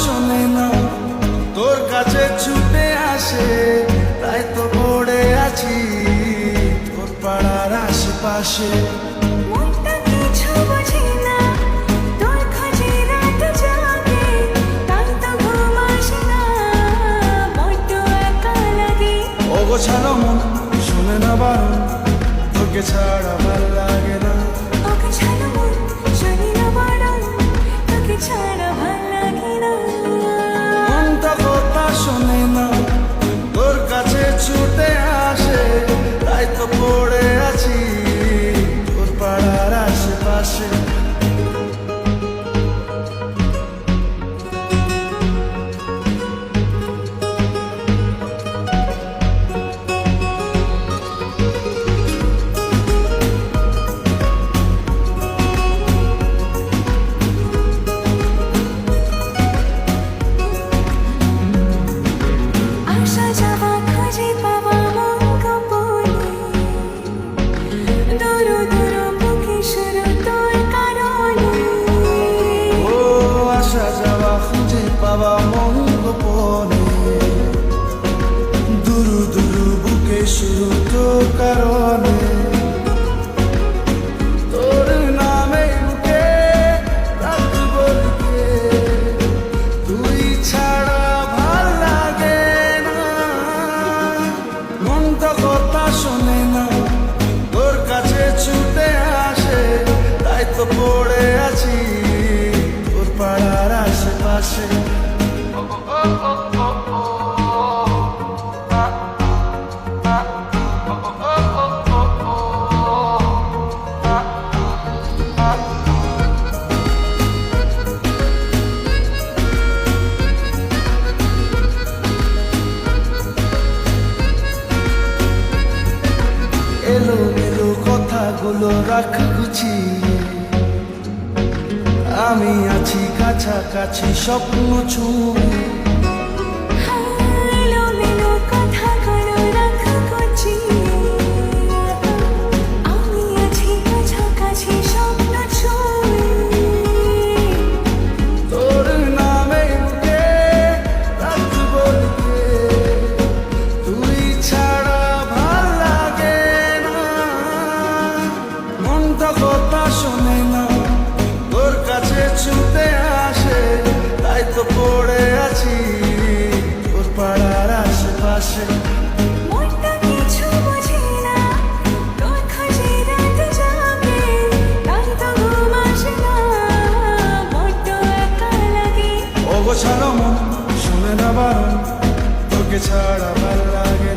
শোনে না তোর কাছে ছুটে আসে, তাই তো পড়ে আছি তোর পাড়ার আশেপাশে। মনটা কিছু বোঝে না, তোর খোঁজে রাত জাগে, তাই তো ঘুম আসে না, বড্ড একা লাগে। অগোছালো মন শোনে না বারণ, তোকে ছাড়া ভাল লাগে না। ওকে ছাড়া মন শোনে না বারণ, তোকে ছাড়া ভাল লাগে না। মনটা কথা শোনে না তোর কাছে ছুটে আসে, তাই তো পড়ে আছি তোর পাড়ার আশেপাশে। আসা যাওয়া খুঁজে পাওয়া মন গোপনে, দূর দূর বুকে শুরু তোর কারণে। ও আসা যাওয়া খুঁজে পাওয়া মন গোপনে, দুরু দুরু বুকে শুরু তোর কারণে। তোর নামে বুকে রাখব লিখে, তুই ছাড়া ভাল লাগে না। মনটা কথা শোনে না তোর কাছে ছুটে আসে, তাই তো পড়ে আছি তোর পাড়ার আশেপাশে। এলো এলো কথাগুলো রাখ গুছিয়ে, আমি আছি কাছাকাছি স্বপ্ন ছুঁয়ে। এলো মেলো কথাগুলো রাখ গুছিয়ে, আমি আছি কাছাকাছি স্বপ্ন ছুঁয়ে। তোর নামে বুকে রাখব লিখে, তুই ছাড়া ভাল লাগে না। মনটা কথা শোনে না তোর কাছে ছুটে আসে, তাই তো পড়ে আছি তোর পাড়ার আশেপাশে। মনটা কিছু বোঝে না, তোর খোঁজে রাত জাগে, তাই তো ঘুম আসে না, বড্ড একা লাগে। অগোছালো মন শোনে না বারণ, তোকে ছাড়া ভাল লাগে না।